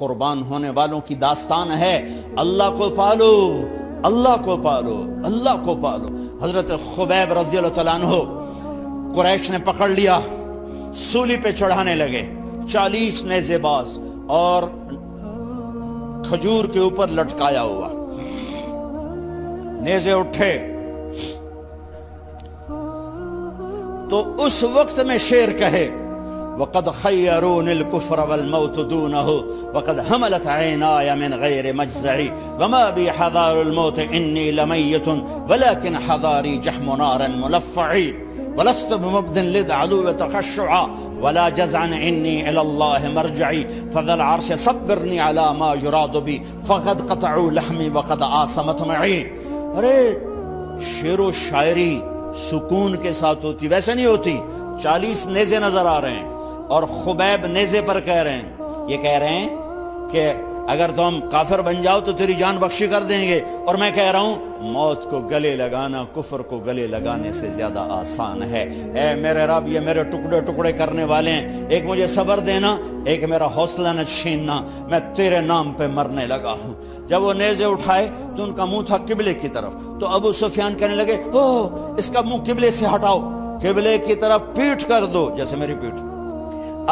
قربان ہونے والوں کی داستان ہے۔ اللہ کو پالو، اللہ کو پالو، اللہ کو پالو۔ حضرت خبیب رضی اللہ تعالیٰ عنہ قریش نے پکڑ لیا، سولی پہ چڑھانے لگے، 40 نیزے باز اور کھجور کے اوپر لٹکایا ہوا۔ نیزے اٹھے تو اس وقت میں شعر کہے وَقَدْ خَيَّرُونِ الْكُفْرَ وَالْمَوْتُ دُونَهُ وَقَدْ حَمَلَتْ عَيْنَايَ مِنْ غَيْرِ مَجْزَعِ وَمَا بِي حَذَارُ الْمَوْتِ إِنِّي لَمَيِّتٌ وَلَكِنْ حَذَارِي جَحْمُ نَارٍ مُلَفَّعِ وَلَسْتُ بِمُبْدٍ لِلْعَدُوِّ تَخَشُّعًا وَلَا جَزْعًا إِنِّي إِلَى اللَّهِ مَرْجَعِي فَذَا الْعَرْشِ صَبِّرْنِي عَلَى مَا يُرَادُ بِي فَقَدْ قَطَعُوا لَحْمِي وَقَدْ آسَمَتْ مَعِي۔ ارے شعر و شاعری سکون کے ساتھ ہوتی، ویسے نہیں ہوتی۔ 40 نیزے نظر آ رہے ہیں اور خبیب نیزے پر کہہ رہے ہیں، یہ کہہ رہے ہیں کہ اگر تم کافر بن جاؤ تو تیری جان بخشی کر دیں گے، اور میں کہہ رہا ہوں موت کو گلے لگانا کفر کو گلے لگانے سے زیادہ آسان ہے۔ اے میرے رب، یہ میرے ٹکڑے ٹکڑے کرنے والے ہیں، ایک مجھے صبر دینا، ایک میرا حوصلہ نہ چھیننا، میں تیرے نام پہ مرنے لگا ہوں۔ جب وہ نیزے اٹھائے تو ان کا منہ تھا قبلے کی طرف، تو ابو سفیان کہنے لگے اس کا منہ قبلے سے ہٹاؤ، قبلے کی طرف پیٹھ کر دو، جیسے میری پیٹھ۔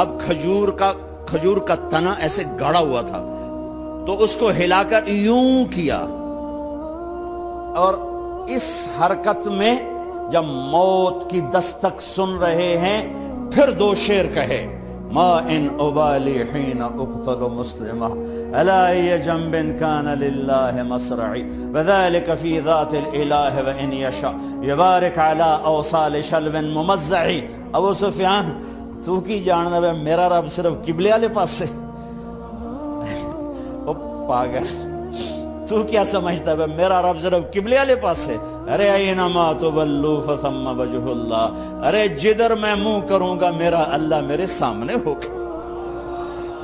اب کھجور کا تنا ایسے گاڑا ہوا تھا تو اس کو ہلا کر یوں کیا، اور اس حرکت میں جب موت کی دستک سن رہے ہیں پھر 2 شعر کہے ما ان ابالی حین اقتل مسلمہ الا ای جنب کان للہ مصرعی وذالک فی ذات الالہ وان یشاء یبارک علی اوصال شلو ممزعی۔ ابو سفیان تو کی جاننا ہے میرا رب صرف قبلے والے پاس سے؟ او پاگل، تو کیا سمجھتا ہے میرا رب صرف قبلے والے پاس سے؟ ارے اینما تولوا فثم وجہ اللہ، ارے جدھر میں منہ کروں گا میرا اللہ میرے سامنے ہوگا۔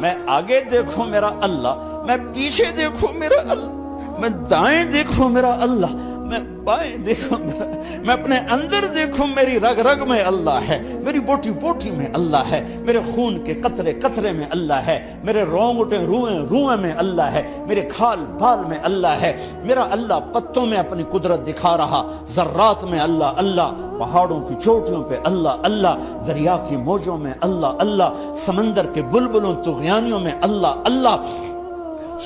میں آگے دیکھوں میرا اللہ، میں پیچھے دیکھوں میرا اللہ، میں دائیں دیکھوں میرا اللہ، میں بائیں دیکھوں میرا، میں اپنے اندر دیکھوں میری رگ رگ میں اللہ ہے، میری بوٹی بوٹی میں اللہ ہے، میرے خون کے قطرے قطرے میں اللہ ہے، میرے رونگٹے روئیں روئیں میں اللہ ہے، میرے کھال بال میں اللہ ہے، میرا اللہ پتوں میں اپنی قدرت دکھا رہا، ذرات میں اللہ اللہ، پہاڑوں کی چوٹیوں پہ اللہ اللہ، دریا کی موجوں میں اللہ اللہ، سمندر کے بلبلوں طغیانیوں میں اللہ اللہ،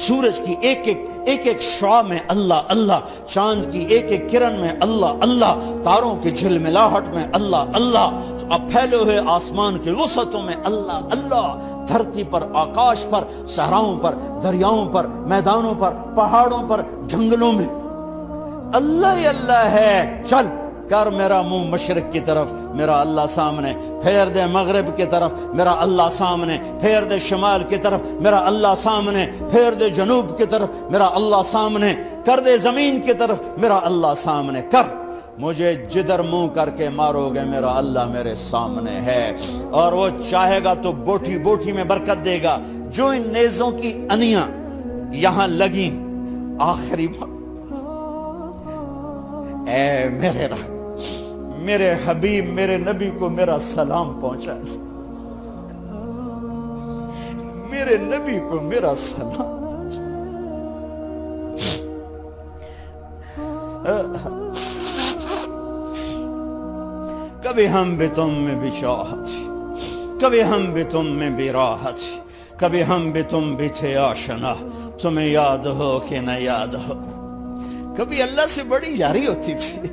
سورج کی ایک ایک شعاع میں اللہ اللہ، چاند کی ایک ایک کرن میں اللہ اللہ، تاروں کی جھلملاہٹ میں اللہ اللہ، اب پھیلے ہوئے آسمان کے وسعتوں میں اللہ اللہ، دھرتی پر، آکاش پر، صحراؤں پر، دریاؤں پر، میدانوں پر، پہاڑوں پر، جنگلوں میں اللہ ہی اللہ ہے۔ چل کر میرا منہ مشرق کی طرف، میرا اللہ سامنے، پھیر دے مغرب کی طرف، میرا اللہ سامنے، پھیر دے شمال کی طرف، میرا اللہ سامنے، پھیر دے جنوب کی طرف، میرا اللہ سامنے، کر دے زمین کی طرف، میرا اللہ سامنے کر، مجھے جدھر منہ کر کے مارو گے میرا اللہ میرے سامنے ہے، اور وہ چاہے گا تو بوٹی بوٹی میں برکت دے گا۔ جو ان نیزوں کی انیاں یہاں لگیں، آخری بات، اے میرے رب، میرے حبیب میرے نبی کو میرا سلام پہنچا، میرے نبی کو میرا سلام پہنچا۔ کبھی ہم بھی تم میں بھی چاہت، کبھی ہم بھی تم میں بھی راحت، کبھی ہم بھی تم بھی تھے آشنا، تمہیں یاد ہو کہ نہ یاد ہو، کبھی اللہ سے بڑی یاری ہوتی تھی۔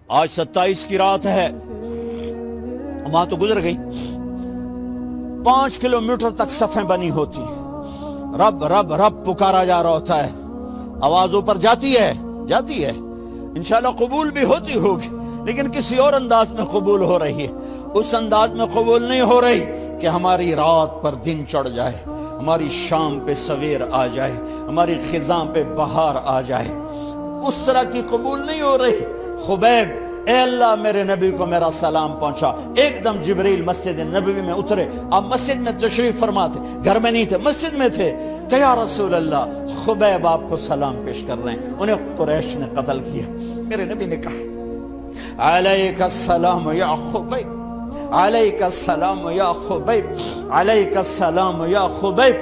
آج 27 کی رات ہے، وہاں تو گزر گئی، 5 کلومیٹر تک صفیں بنی ہوتی، رب رب رب پکارا جا رہا ہوتا ہے، آواز اوپر جاتی ہے انشاءاللہ قبول بھی ہوتی ہوگی، لیکن کسی اور انداز میں قبول ہو رہی ہے، اس انداز میں قبول نہیں ہو رہی کہ ہماری رات پر دن چڑھ جائے، ہماری شام پہ سویر آ جائے، ہماری خزاں پہ بہار آ جائے، اس طرح کی قبول نہیں ہو رہی۔ خبیب، اے اللہ میرے نبی کو میرا سلام پہنچا۔ ایک دم جبریل مسجد نبوی میں اترے، آپ مسجد میں تشریف فرما تھے، گھر میں نہیں تھے، مسجد میں تھے، کہ یا رسول اللہ خبیب آپ کو سلام پیش کر رہے ہیں، انہیں قریش نے قتل کیا۔ میرے نبی نے کہا علیک السلام یا خبیب، علیک السلام یا خبیب، علیک السلام یا خبیب۔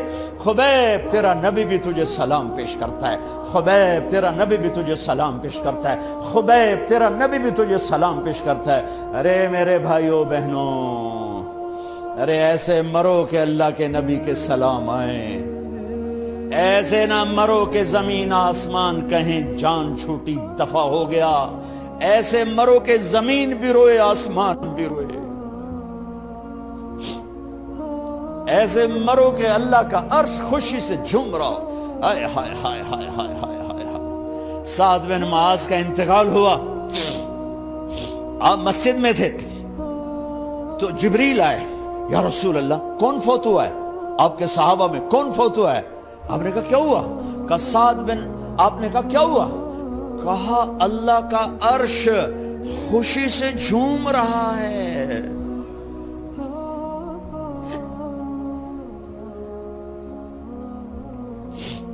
خبیب تیرا نبی بھی تجھے سلام پیش کرتا ہے، خبیب تیرا نبی بھی تجھے سلام پیش کرتا ہے، خبیب تیرا نبی بھی تجھے سلام پیش کرتا ہے۔ ارے میرے بھائیوں بہنوں، ارے ایسے مرو کہ اللہ کے نبی کے سلام آئیں، ایسے نہ مرو کہ زمین آسمان کہیں جان چھوٹی دفع ہو گیا، ایسے مرو کہ زمین بھی روئے آسمان بھی روئے، ایسے مرو کہ اللہ کا عرش خوشی سے جھوم رہا ہو۔ ہائے ہائے ہائے ہائے ہائے ہائے ہائے ہائے۔ سعد بن معاذ کا انتقال ہوا، آپ مسجد میں تھے تو جبریل آئے، یا رسول اللہ کون فوت ہوا ہے؟ آپ کے صحابہ میں کون فوت ہوا ہے؟ آپ نے کہا کیا ہوا؟ کہا سعد بن، آپ نے کہا کیا ہوا؟ کہا اللہ کا عرش خوشی سے جھوم رہا ہے۔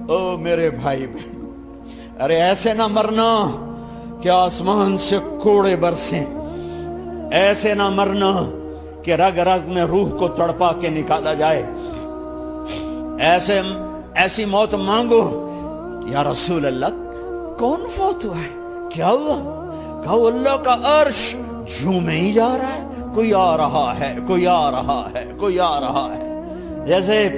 او میرے بھائی بہن، ارے ایسے نہ مرنا کہ آسمان سے کوڑے برسیں، ایسے نہ مرنا کہ رگ رگ میں روح کو تڑپا کے نکالا جائے، ایسی موت مانگو۔ یا رسول اللہ کون فوت ہوا ہے؟ کیا ہوا؟ کہا اللہ کا عرش جھومے ہی جا رہا ہے، کوئی آ رہا ہے، کوئی آ رہا ہے، کوئی آ رہا ہے۔ جیسے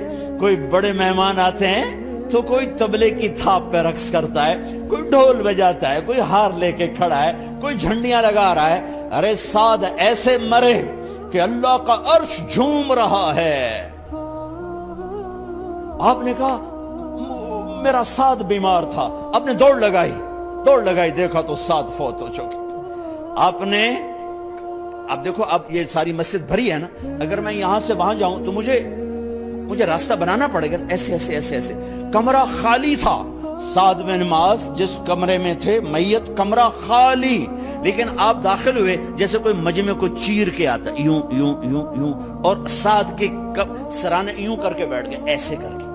کوئی بڑے مہمان آتے ہیں تو کوئی طبلے کی تھاپ پہ رقص کرتا ہے، کوئی ڈھول بجاتا ہے، کوئی ہار لے کے کھڑا ہے، کوئی جھنڈیاں لگا رہا ہے۔ ارے سعد ایسے مرے کہ اللہ کا عرش جھوم رہا ہے۔ آپ نے کہا میرا سعد بیمار تھا، آپ نے دوڑ لگائی، دیکھا تو سعد فوت ہو چکے۔ آپ نے، اب دیکھو اب یہ ساری مسجد بھری ہے نا، اگر میں یہاں سے وہاں جاؤں تو مجھے راستہ بنانا پڑے گا، ایسے ایسے ایسے ایسے۔ کمرہ خالی تھا، سعد بن معاذ جس کمرے میں تھے میت، کمرہ خالی، لیکن آپ داخل ہوئے جیسے کوئی مجمع کو چیر کے آتا، یوں یوں یوں یوں، اور سعد کے سرانے یوں کر کے بیٹھ گئے، ایسے کر کے۔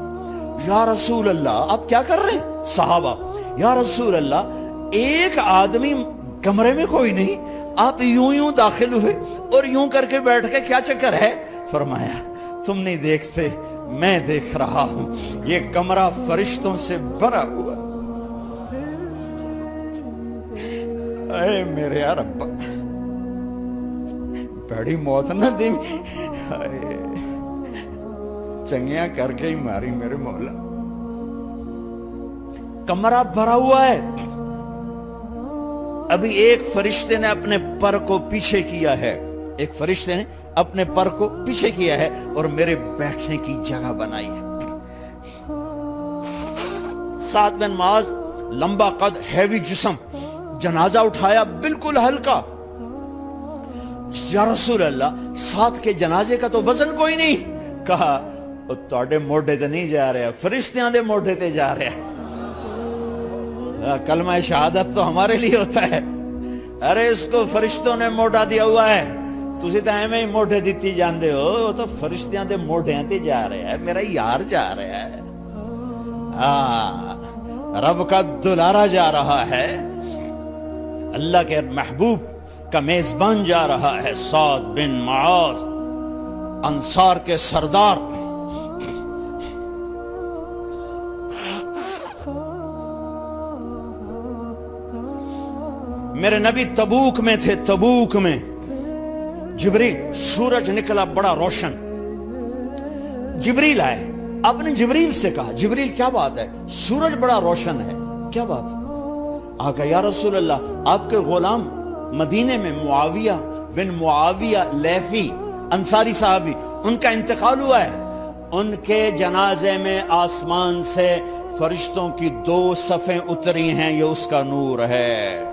یا رسول اللہ آپ کیا کر رہے ہیں؟ صحابہ، یا رسول اللہ ایک آدمی کمرے میں کوئی نہیں، آپ یوں یوں داخل ہوئے اور یوں کر کے بیٹھ کے، کیا چکر ہے؟ فرمایا تم نہیں دیکھتے، میں دیکھ رہا ہوں، یہ کمرہ فرشتوں سے بھرا ہوا۔ اے میرے رب، بڑی موت نہ دی، چنگیاں کر کے ہی ماری میرے مولا۔ کمرہ بھرا ہوا ہے، ابھی ایک فرشتے نے اپنے پر کو پیچھے کیا ہے، ایک فرشتے نے اپنے پر کو پیچھے کیا ہے اور میرے بیٹھنے کی جگہ بنائی ہے۔ سعد بن معاذ لمبا قد، ہیوی جسم، جنازہ اٹھایا بالکل ہلکا۔ یا رسول اللہ سعد کے جنازے کا تو وزن کوئی نہیں۔ کہا تواڈے موڈے تے نہیں جا رہا، فرشتیاں دے موڈے تے جا رہا۔ کلمہ شہادت تو ہمارے لیے ہوتا ہے، ارے اس کو فرشتوں نے موڈا دیا ہوا ہے، تسی تو ایویں ہی موڈے دیتی جاندے ہو، وہ تو فرشتیاں دے موڈیاں تے جا رہا ہے، میرا یار جا رہا ہے، رب کا دلارا جا رہا ہے، اللہ کے محبوب کا میزبان جا رہا ہے۔ سعد بن معاذ انصار کے سردار، میرے نبی تبوک میں تھے، تبوک میں جبریل، سورج نکلا بڑا روشن، جبریل آئے، آپ نے جبریل سے کہا جبریل کیا بات ہے، سورج بڑا روشن ہے، کیا بات؟ آقا یا رسول اللہ آپ کے غلام مدینے میں معاویہ بن معاویہ لیثی انصاری صحابی، ان کا انتقال ہوا ہے، ان کے جنازے میں آسمان سے فرشتوں کی 2 صفیں اتری ہیں، یہ اس کا نور ہے۔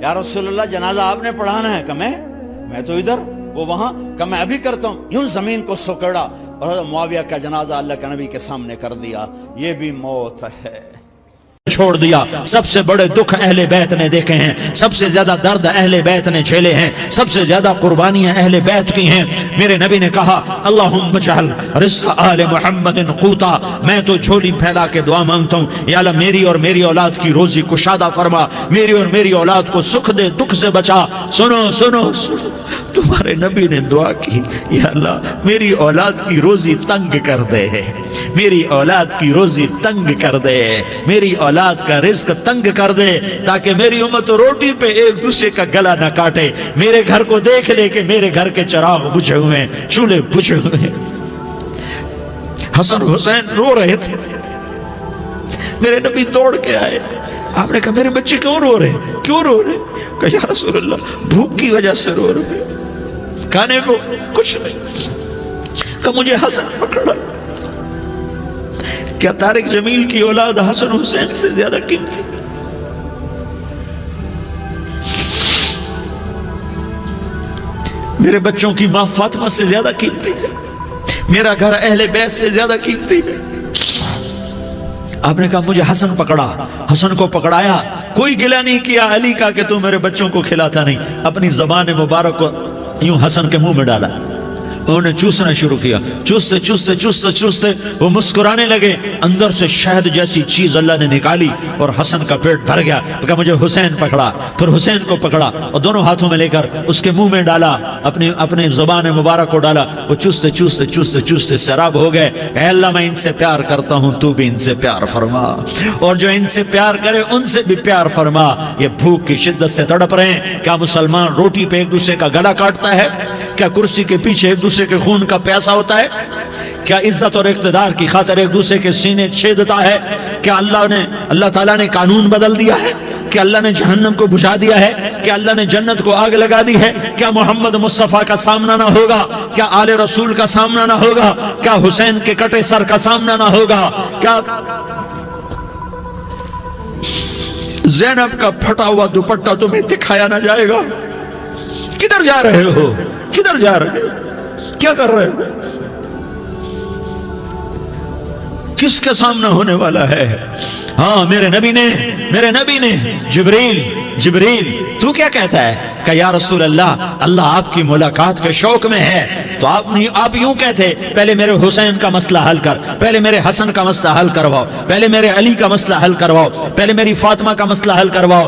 یا رسول اللہ جنازہ آپ نے پڑھانا ہے؟ کہ میں تو ادھر، وہ وہاں، کہ میں ابھی کرتا ہوں۔ یوں زمین کو سکڑا اور معاویہ کا جنازہ اللہ کے نبی کے سامنے کر دیا۔ یہ بھی موت ہے۔ چھوڑ دیا۔ سب سے بڑے دکھ اہل بیت نے دیکھے ہیں، سب سے زیادہ درد اہل بیت نے جھیلے ہیں، سب سے زیادہ قربانیاں اہل بیت کی ہیں۔ میرے نبی نے کہا اللہم اجعل رزق آل محمد قوتا، میں تو جھولی پھیلا کے دعا مانگتا ہوں، یا اللہ میری اور میری اولاد کی روزی کشادہ فرما، میری اور میری اولاد کو سکھ دے، دکھ سے بچا۔ سنو سنو سنو، تمہارے نبی نے دعا کی، یا اللہ میری اولاد کی روزی تنگ کر دے، میری اولاد کی روزی تنگ کر دے، میری اولاد کا رزق تنگ کر دے، تاکہ میری امت روٹی پہ ایک دوسرے کا گلا نہ کاٹے، میرے گھر کو دیکھ لے کہ میرے گھر کے چراغ بجھے ہوئے ہیں، چولہے بجھے ہوئے ہیں۔ حسن حسین رو رہے تھے، میرے نبی دوڑ کے آئے، آپ نے کہا میرے بچے کیوں رو رہے ہیں، کیوں رو رہے ہیں؟ کہا یا رسول اللہ بھوک کی وجہ سے رو رہے ہیں، کھانے کو کچھ نہیں۔ کہ مجھے حسن پکڑا۔ کیا طارق جمیل کی اولاد حسن حسین سے زیادہ قیمتی؟ میرے بچوں کی ماں فاطمہ سے زیادہ قیمتی ہے، میرا گھر اہل بیت سے زیادہ قیمتی ہے۔ آپ نے کہا مجھے حسن پکڑا، حسن کو پکڑایا، کوئی گلہ نہیں کیا علی کا کہ تو میرے بچوں کو کھلاتا نہیں، اپنی زبان مبارک کو یوں حسن کے منہ میں ڈالا، انہوں نے چوسنا شروع کیا، چوستے چوستے چوستے چوستے وہ مسکرانے لگے، اندر سے شہد جیسی چیز اللہ نے نکالی اور حسن کا پیٹ بھر گیا۔ کہا مجھے حسین پکڑا، پھر حسین کو پکڑا اور دونوں ہاتھوں میں لے کر اس کے منہ میں ڈالا، اپنے زبان مبارک کو ڈالا، وہ چوستے چوستے چوستے چوستے سیراب ہو گئے۔ اے اللہ میں ان سے پیار کرتا ہوں، تو بھی ان سے پیار فرما، اور جو ان سے پیار کرے ان سے بھی پیار فرما۔ یہ بھوک کی شدت سے تڑپ رہے ہیں، کیا مسلمان روٹی پہ ایک دوسرے کا گلا کاٹتا ہے؟ کیا کرسی کے پیچھے ایک دوسرے کے خون کا پیاسا ہوتا ہے؟ کیا عزت اور اقتدار کی خاطر ایک دوسرے کے سینے چھیدتا ہے؟ کیا اللہ تعالیٰ نے قانون بدل دیا ہے؟ کیا اللہ نے جہنم کو بجھا دیا ہے؟ کیا اللہ نے جنت کو آگ لگا دی ہے؟ کیا محمد مصطفیٰ کا سامنا نہ ہوگا؟ کیا آل رسول کا سامنا نہ ہوگا؟ کیا حسین کے کٹے سر کا سامنا نہ ہوگا؟ کیا زینب کا پھٹا ہوا دوپٹہ تمہیں دکھایا نہ جائے گا؟ کدھر جا رہے ہو؟ کدھر جا رہے ہو؟ کیا کر رہے ہو؟ کس کا سامنا ہونے والا ہے؟ ہاں میرے نبی نے جبریل تو کیا کہتا ہے کہ یا رسول اللہ آپ کی ملاقات کے شوق میں ہے، تو آپ یوں کہتے پہلے میرے حسین کا مسئلہ حل کر، پہلے میرے حسن کا مسئلہ حل کرواؤ، پہلے میرے علی کا مسئلہ حل کرواؤ، پہلے میری فاطمہ کا مسئلہ حل کرواؤ۔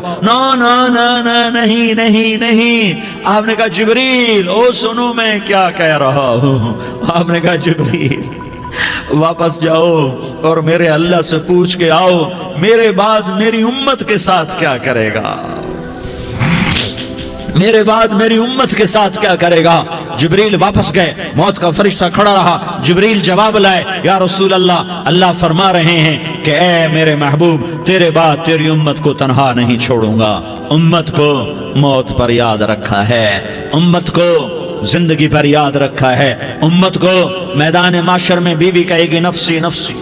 نہیں۔ آپ نے کہا جبریل سنو میں کیا کہہ رہا ہوں۔ آپ نے کہا جبریل واپس جاؤ اور میرے اللہ سے پوچھ کے آؤ میرے بعد میری امت کے ساتھ کیا کرے گا، میرے بعد میری امت کے ساتھ کیا کرے گا۔ جبریل واپس گئے، موت کا فرشتہ کھڑا رہا، جبریل جواب لائے یا رسول اللہ فرما رہے ہیں کہ اے میرے محبوب تیرے بعد تیری امت کو تنہا نہیں چھوڑوں گا، امت کو موت پر یاد رکھا ہے، امت کو زندگی پر یاد رکھا ہے، امت کو میدان معاشر میں بیوی کہے گی نفسی نفسی،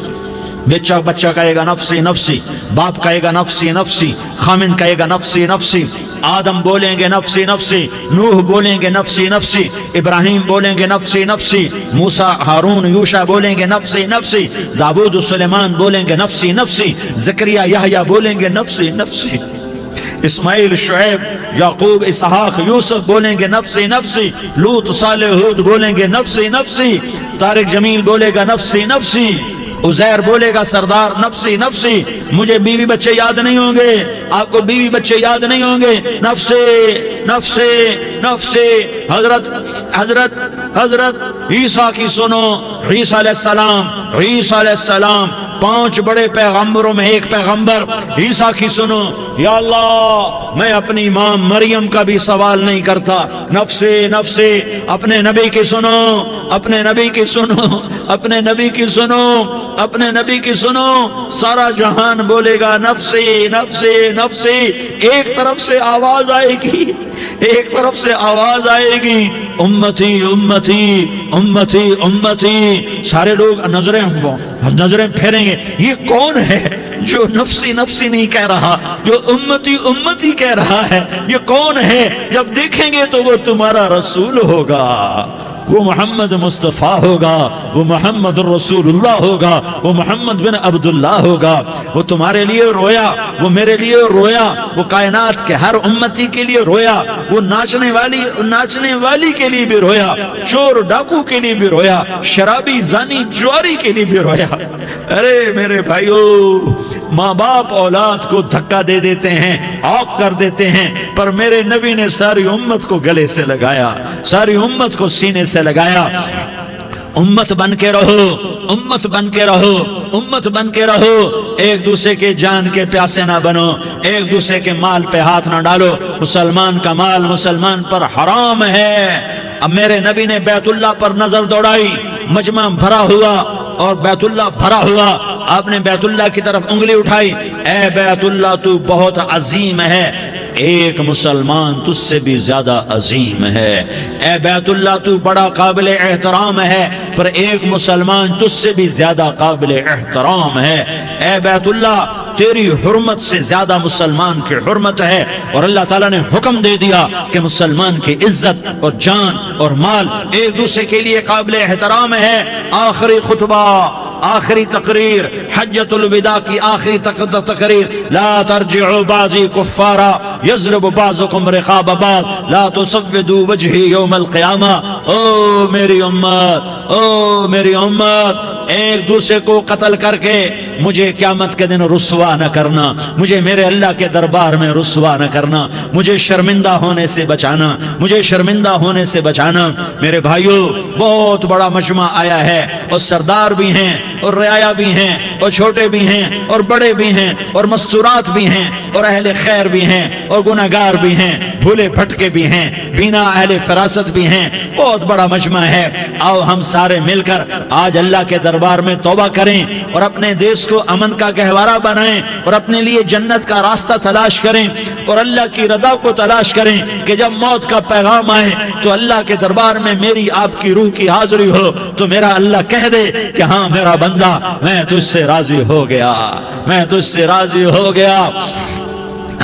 بچہ کہے گا نفسی نفسی، باپ کہے گا نفسی نفسی، خامن کہے گا نفسی نفسی، آدم بولیں گے نفسی نفسی، نوح بولیں گے نفسی نفسی، ابراہیم بولیں گے نفسی نفسی، موسیٰ ہارون یوشع بولیں گے نفسی نفسی، داؤد و سلیمان بولیں گے نفسی نفسی، زکریا یحییٰ بولیں گے نفسی نفسی، اسماعیل شعیب یعقوب اسحاق یوسف بولیں گے نفسی نفسی، لوط صالح ہود بولیں گے نفسی نفسی، طارق جمیل بولے گا نفسی نفسی، عزیر بولے گا سردار نفسی نفسی، مجھے بیوی بچے یاد نہیں ہوں گے، آپ کو بیوی بچے یاد نہیں ہوں گے، نفسی نفسی نفسی۔ حضرت عیسیٰ کی سنو، عیسیٰ علیہ السلام 5 بڑے پیغمبروں میں ایک پیغمبر، عیسیٰ کی سنو، یا اللہ میں اپنی ماں مریم کا بھی سوال نہیں کرتا، نفسی نفسی۔ اپنے نبی کی سنو، اپنے نبی کی سنو، اپنے نبی کی سنو، اپنے نبی کی سنو، سارا جہان بولے گا نفسی نفسی نفسی۔ ایک طرف سے آواز آئے گی، ایک طرف سے آواز آئے گی امتی امتی امتی امتی، سارے لوگ نظریں پھیریں گے، یہ کون ہے جو نفسی نفسی نہیں کہہ رہا، جو امتی امتی کہہ رہا ہے، یہ کون ہے؟ جب دیکھیں گے تو وہ تمہارا رسول ہوگا، وہ محمد مصطفیٰ ہوگا، وہ محمد رسول اللہ ہوگا، وہ محمد بن عبداللہ ہوگا۔ وہ تمہارے لیے رویا، وہ میرے لیے رویا، وہ کائنات کے ہر امتی کے لیے رویا، وہ ناچنے والی کے لیے بھی رویا، چور ڈاکو کے لیے بھی رویا، شرابی زانی جواری کے لیے بھی رویا۔ ارے میرے بھائیو، ماں باپ اولاد کو دھکا دے دیتے ہیں، عوق کر دیتے ہیں، پر میرے نبی نے ساری امت کو گلے سے لگایا، ساری امت کو سینے سے لگایا۔ امت بن کے رہو، امت بن کے رہو، امت بن کے رہو، ایک دوسرے کے جان کے پیاسے نہ بنو، ایک دوسرے کے مال پہ ہاتھ نہ ڈالو۔ مسلمان کا مال مسلمان پر حرام ہے۔ اب میرے نبی نے بیت اللہ پر نظر دوڑائی، مجمع بھرا ہوا اور بیت اللہ بھرا ہوا، آپ نے بیت اللہ کی طرف انگلی اٹھائی، اے بیت اللہ تو بہت عظیم ہے، ایک مسلمان تجھ سے بھی زیادہ عظیم ہے۔ اے بیت اللہ تو بڑا قابل احترام ہے، پر ایک مسلمان تجھ سے بھی زیادہ قابل احترام ہے۔ اے بیت اللہ تیری حرمت سے زیادہ مسلمان کی حرمت ہے، اور اللہ تعالیٰ نے حکم دے دیا کہ مسلمان کی عزت اور جان اور مال ایک دوسرے کے لیے قابل احترام ہے۔ آخری خطبہ، آخری تقریر، حجۃ الوداع کی آخری تقریر، لا ترجعوا بعضی کفارا یضرب بعضکم رقاب بعض لا تسودوا وجہی یوم القیامہ۔ او میری امت، او میری امت، ایک دوسرے کو قتل کر کے مجھے قیامت کے دن رسوا نہ کرنا، مجھے میرے اللہ کے دربار میں رسوا نہ کرنا، مجھے شرمندہ ہونے سے بچانا، مجھے شرمندہ ہونے سے بچانا۔ میرے بھائیو، بہت بڑا مجمع آیا ہے، اور سردار بھی ہیں اور رعایا بھی ہیں اور چھوٹے بھی ہیں اور بڑے بھی ہیں اور مستورات بھی ہیں اور اہل خیر بھی ہیں اور گناہگار بھی ہیں، بھولے بھٹکے بھی ہیں، بینا اہل فراست بھی ہیں، بہت بڑا مجمع ہے۔ آؤ ہم سارے مل کر آج اللہ کے دربار میں توبہ کریں اور اپنے دیش کو امن کا گہوارہ بنائیں اور اپنے لیے جنت کا راستہ تلاش کریں اور اللہ کی رضا کو تلاش کریں کہ جب موت کا پیغام آئے تو اللہ کے دربار میں میری آپ کی روح کی حاضری ہو تو میرا اللہ کہہ دے کہ ہاں میرا بندہ، میں تجھ سے راضی ہو گیا، میں تجھ سے راضی ہو گیا۔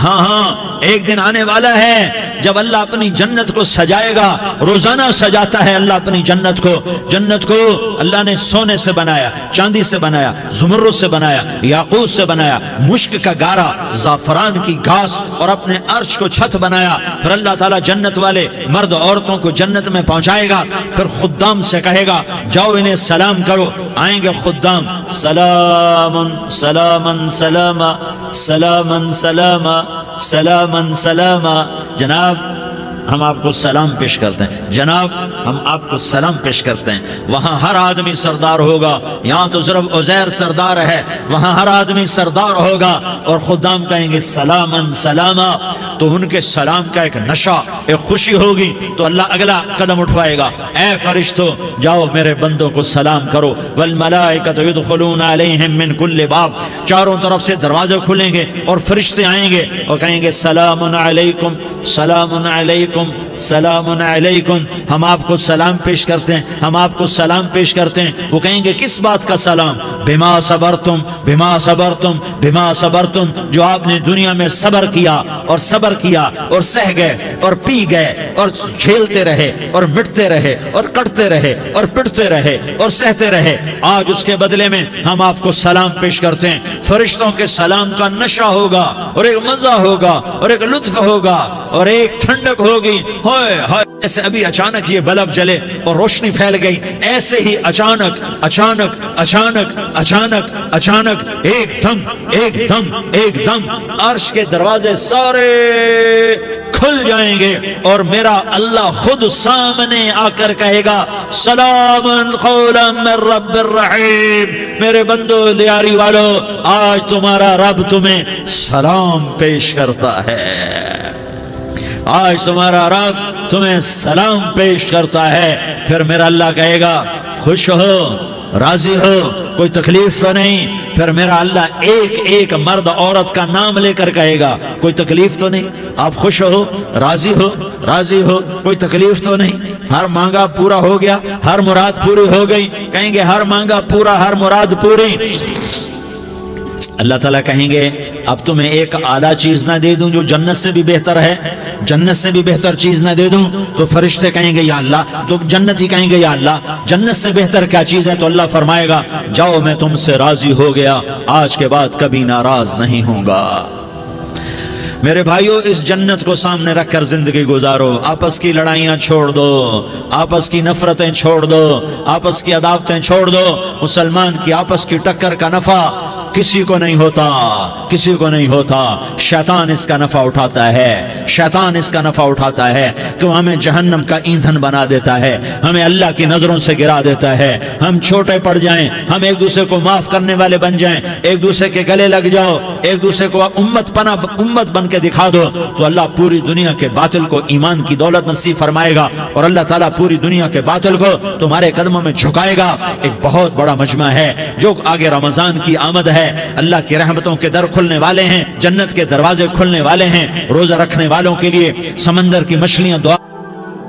ہاں ہاں، ایک دن آنے والا ہے جب اللہ اپنی جنت کو سجائے گا، روزانہ سجاتا ہے اللہ اپنی جنت کو۔ جنت کو اللہ نے سونے سے بنایا، چاندی سے بنایا، زمرد سے بنایا، یاقوت سے بنایا، مشک کا گارا، زعفران کی گھاس اور اپنے عرش کو چھت بنایا۔ پھر اللہ تعالیٰ جنت والے مرد عورتوں کو جنت میں پہنچائے گا، پھر خدام سے کہے گا جاؤ انہیں سلام کرو۔ آئیں گے خدام، سلامن سلامن سلاما سلامن سلاما سلامن سلاما۔ جناب ہم آپ کو سلام پیش کرتے ہیں، جناب ہم آپ کو سلام پیش کرتے ہیں۔ وہاں ہر آدمی سردار ہوگا، یہاں تو صرف عزیر سردار ہے، وہاں ہر آدمی سردار ہوگا، اور خدام کہیں گے سلامن سلاما، تو ان کے سلام کا ایک نشہ، ایک خوشی ہوگی، تو اللہ اگلا قدم اٹھوائے گا، اے فرشتوں جاؤ میرے بندوں کو سلام کرو۔ والملائکۃ یدخلون علیہم من کل باب، چاروں طرف سے دروازے کھلیں گے اور فرشتے آئیں گے اور کہیں گے سلام علیکم سلام علیکم سلام علیکم۔ ہم آپ کو سلام پیش کرتے ہیں، ہم آپ کو سلام پیش کرتے ہیں۔ وہ کہیں گے کس بات کا سلام؟ بما صبرتم بما صبرتم بما صبرتم، جو آپ نے دنیا میں صبر کیا اور صبر کیا اور سہ گئے اور پی گئے اور جھیلتے رہے اور مٹتے رہے اور کٹتے رہے اور پٹتے رہے اور سہتے رہے، آج اس کے بدلے میں ہم آپ کو سلام پیش کرتے ہیں۔ فرشتوں کے سلام کا نشہ ہوگا اور ایک مزہ ہوگا اور ایک لطف ہوگا اور ایک ٹھنڈک ہوگی۔ ہوئے ہوئے، ایسے ابھی اچانک یہ بلب جلے اور روشنی پھیل گئی، ایسے ہی اچانک اچانک اچانک اچانک اچانک ایک دم ایک دم ایک دم عرش کے دروازے سارے کھل جائیں گے اور میرا اللہ خود سامنے آ کر کہے گا سلام قولا من رب الرحیم۔ میرے بندو دیاری والو، آج تمہارا رب تمہیں سلام پیش کرتا ہے، آج تمہارا رب تمہیں سلام پیش کرتا ہے۔ پھر میرا اللہ کہے گا خوش ہو، راضی ہو، کوئی تکلیف تو نہیں؟ پھر میرا اللہ ایک ایک مرد عورت کا نام لے کر کہے گا کوئی تکلیف تو نہیں؟ آپ خوش ہو، راضی ہو، راضی ہو، کوئی تکلیف تو نہیں؟ ہر مانگا پورا ہو گیا، ہر مراد پوری ہو گئی؟ کہیں گے ہر مانگا پورا، ہر مراد پوری۔ اللہ تعالیٰ کہیں گے اب تمہیں ایک اعلیٰ چیز نہ دے دوں جو جنت سے بھی بہتر ہے؟ جنت سے بھی بہتر چیز نہ دے دوں؟ تو فرشتے کہیں گے یا اللہ، تو جنتی کہیں گے یا اللہ جنت سے بہتر کیا چیز ہے؟ تو اللہ فرمائے گا جاؤ میں تم سے راضی ہو گیا، آج کے بعد کبھی ناراض نہیں ہوں گا۔ میرے بھائیوں، اس جنت کو سامنے رکھ کر زندگی گزارو، آپس کی لڑائیاں چھوڑ دو، آپس کی نفرتیں چھوڑ دو، آپس کی عداوتیں چھوڑ دو۔ مسلمان کی آپس کی ٹکر کا نفع کسی کو نہیں ہوتا، کسی کو نہیں ہوتا۔ شیطان اس کا نفع اٹھاتا ہے، شیطان اس کا نفع اٹھاتا ہے کہ وہ ہمیں جہنم کا ایندھن بنا دیتا ہے، ہمیں اللہ کی نظروں سے گرا دیتا ہے، ہم چھوٹے پڑ جائیں، ہم ایک دوسرے کو معاف کرنے والے بن جائیں، ایک دوسرے کے گلے لگ جاؤ، ایک دوسرے کو امت بن کے دکھا دو، تو اللہ پوری دنیا کے باطل کو ایمان کی دولت نصیب فرمائے گا، اور اللہ تعالیٰ پوری دنیا کے باطل کو تمہارے قدموں میں جھکائے گا۔ ایک بہت بڑا مجمع ہے جو آگے رمضان کی آمد ہے، اللہ کی رحمتوں کے در کھلنے والے ہیں، جنت کے دروازے کھلنے والے ہیں، روزہ رکھنے والوں کے لیے سمندر کی مچھلیاں دعا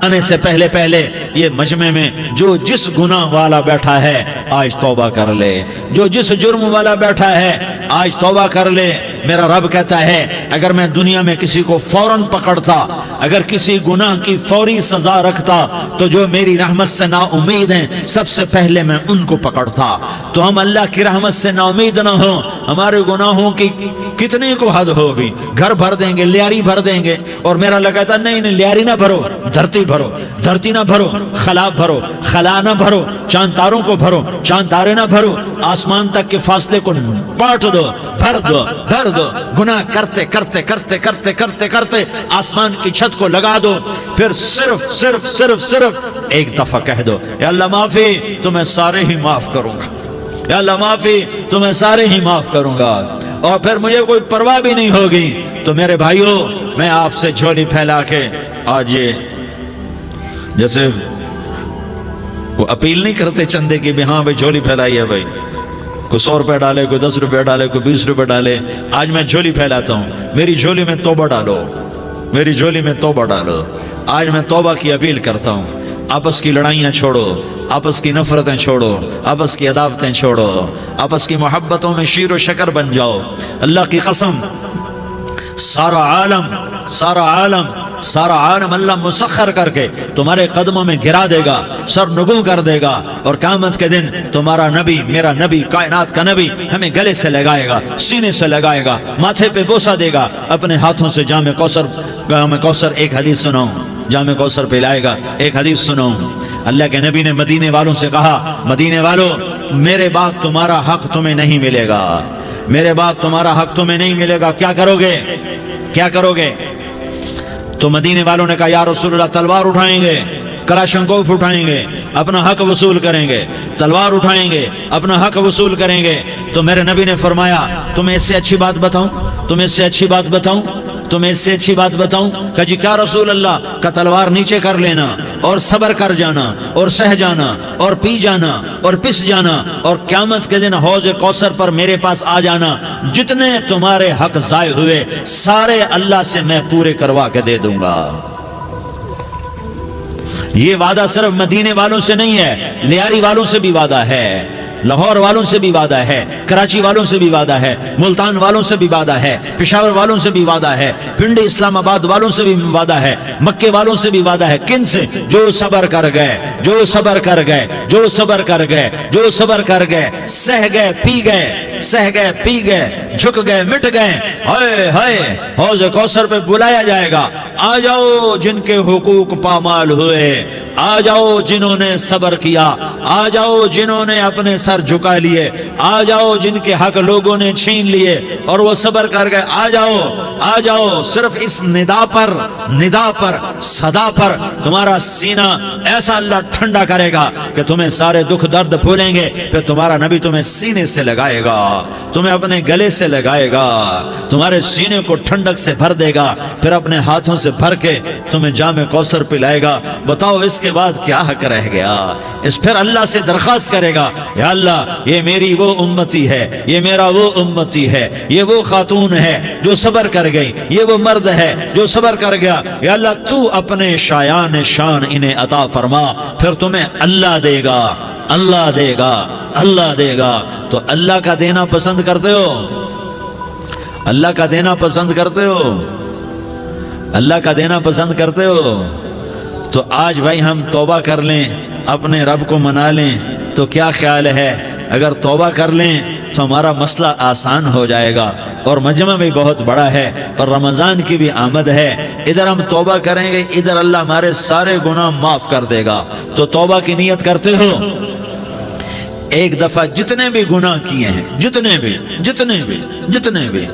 آنے سے پہلے یہ مجمع میں جو جس گناہ والا بیٹھا ہے آج توبہ کر لے، جو جس جرم والا بیٹھا ہے آج توبہ کر لے۔ میرا رب کہتا ہے اگر میں دنیا میں کسی کو فوراً پکڑتا، اگر کسی گناہ کی فوری سزا رکھتا، تو جو میری رحمت سے نا امید ہیں سب سے پہلے میں ان کو پکڑتا۔ تو ہم اللہ کی رحمت سے نا امید نہ ہوں، ہمارے گناہوں کی کتنے کو حد ہوگی، گھر بھر دیں گے، لیاری بھر دیں گے، اور میرا لگاتا نہیں لیاری نہ بھرو، دھرتی بھرو، دھرتی نہ بھرو، خلا بھرو، خلا نہ بھرو، چاند تاروں کو بھرو، چاند تارے نہ بھرو، آسمان تک کے فاصلے کو بانٹ دو، بھر دو، بھر دو، گناہ کرتے کرتے کرتے کرتے کرتے کرتے آسمان کی چھت کو لگا دو، پھر صرف ایک دفعہ کہہ دو یا اللہ معافی، تمہیں سارے ہی معاف کروں گا، یا اللہ معافی، تمہیں سارے ہی معاف کروں گا، اور پھر مجھے کوئی پرواہ بھی نہیں ہوگی۔ تو میرے بھائیوں، میں آپ سے جھولی پھیلا کے آج یہ جیسے وہ اپیل نہیں کرتے چندے کی بھی ہاں بھائی جھولی پھیلائی ہے، بھائی کوئی 100 روپے ڈالے، کوئی 10 روپے ڈالے، کوئی 20 روپے ڈالے، آج میں جھولی پھیلاتا ہوں، میری جھولی میں توبہ ڈالو، میری جھولی میں توبہ ڈالو۔ آج میں توبہ کی اپیل کرتا ہوں، آپس کی لڑائیاں چھوڑو، آپس کی نفرتیں چھوڑو، آپس کی عداوتیں چھوڑو، آپس کی محبتوں میں شیر و شکر بن جاؤ۔ اللہ کی قسم، سارا عالم اللہ مسخر کر کے تمہارے قدموں میں گرا دے گا، سر نگوں کر دے گا، اور قیامت کے دن تمہارا نبی، میرا نبی، کائنات کا نبی ہمیں گلے سے لگائے گا، سینے سے لگائے گا، ماتھے پہ بوسہ دے گا، اپنے ہاتھوں سے جام کوثر ایک حدیث سناؤں، جام کوثر پلائے گا، ایک حدیث سناؤں۔ اللہ کے نبی نے مدینے والوں سے کہا، مدینے والوں میرے بعد تمہارا حق تمہیں نہیں ملے گا، میرے بعد تمہارا حق تمہیں نہیں ملے گا، کیا کرو گے، کیا کرو گے؟ تو مدینے والوں نے کہا یا رسول اللہ تلوار اٹھائیں گے، کراشنکوف اٹھائیں گے، اپنا حق وصول کریں گے، تلوار اٹھائیں گے، اپنا حق وصول کریں گے۔ تو میرے نبی نے فرمایا تمہیں اس سے اچھی بات بتاؤں، تمہیں اس سے اچھی بات بتاؤں، تمہیں اس سے اچھی بات بتاؤں؟ کہا جی کیا رسول اللہ؟ کا تلوار نیچے کر لینا، اور صبر کر جانا، اور سہ جانا، اور پی جانا، اور پس جانا، اور قیامت کے دن حوض کوثر پر میرے پاس آ جانا، جتنے تمہارے حق ضائع ہوئے سارے اللہ سے میں پورے کروا کے دے دوں گا۔ یہ وعدہ صرف مدینے والوں سے نہیں ہے، لیاری والوں سے بھی وعدہ ہے، لاہور والوں سے بھی وعدہ ہے، کراچی والوں سے بھی وعدہ ہے، ملتان والوں سے بھی وعدہ ہے، پشاور والوں سے بھی وعدہ ہے، پنڈی اسلام آباد والوں سے بھی وعدہ ہے، مکے والوں سے بھی وعدہ ہے۔ کن سے؟ جو صبر کر گئے، جو صبر کر گئے، جو صبر کر گئے، جو صبر کر گئے، سہ گئے، پی گئے، سہ گئے، پی گئے، جھک گئے، مٹ گئے، ہائے ہائے حوض کوثر پہ بلایا جائے گا، آ جاؤ جن کے حقوق پامال ہوئے، آ جاؤ جنہوں نے صبر کیا، آ جاؤ جنہوں نے اپنے سر جھکا لیے، آ جاؤ جن کے حق لوگوں نے چھین لیے اور وہ صبر کر گئے، آ جاؤ، آ جاؤ۔ صرف اس ندا پر صدا پر تمہارا سینہ ایسا اللہ ٹھنڈا کرے گا کہ تمہیں سارے دکھ درد بھولیں گے، پھر تمہارا نبی تمہیں سینے سے لگائے گا، تمہیں اپنے گلے سے لگائے گا، تمہارے سینے کو ٹھنڈک سے بھر دے گا، پھر اپنے ہاتھوں سے بھر کے تمہیں جام کوثر پلائے گا۔ بتاؤ اس کے بعد کیا حق رہ گیا؟ اس پھر اللہ سے درخواست کرے گا، یا اللہ یہ میری وہ امتی ہے، یہ میرا وہ امتی ہے، یہ وہ خاتون ہے جو صبر کر گئی، یہ وہ مرد ہے جو صبر کر گیا، یا اللہ تو اپنے شایان شان انہیں عطا فرما، پھر تمہیں اللہ دے گا، اللہ دے گا، اللہ دے گا۔ تو اللہ کا دینا پسند کرتے ہو؟ اللہ کا دینا پسند کرتے ہو؟ اللہ کا دینا پسند کرتے ہو؟ تو آج بھائی ہم توبہ کر لیں، اپنے رب کو منا لیں، تو کیا خیال ہے اگر توبہ کر لیں تو ہمارا مسئلہ آسان ہو جائے گا، اور مجمع بھی بہت بڑا ہے اور رمضان کی بھی آمد ہے، ادھر ہم توبہ کریں گے، ادھر اللہ ہمارے سارے گناہ معاف کر دے گا۔ تو توبہ کی نیت کرتے ہو؟ ایک دفعہ جتنے بھی گناہ کیے ہیں، جتنے بھی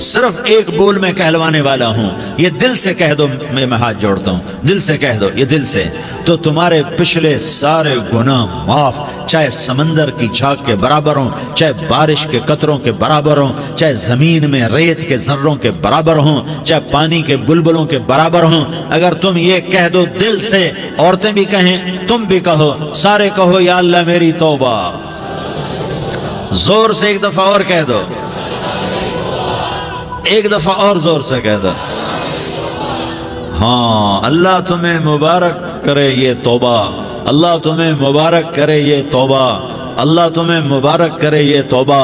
صرف ایک بول میں کہلوانے والا ہوں، یہ دل سے کہہ دو، میں ہاتھ جوڑتا ہوں، دل سے کہہ دو، یہ دل سے، تو تمہارے پچھلے سارے گناہ معاف، چاہے سمندر کی جھاگ کے برابر ہوں، چاہے بارش کے قطروں کے برابر ہوں، چاہے زمین میں ریت کے ذروں کے برابر ہوں، چاہے پانی کے بلبلوں کے برابر ہوں۔ اگر تم یہ کہہ دو دل سے، عورتیں بھی کہیں، تم بھی کہو، سارے کہو یا اللہ میری توبہ، زور سے ایک دفعہ اور کہہ دو، ایک دفعہ اور زور سے کہہ دو۔ ہاں، اللہ تمہیں مبارک کرے یہ توبہ، اللہ تمہیں مبارک کرے یہ توبہ، اللہ تمہیں مبارک کرے یہ توبہ۔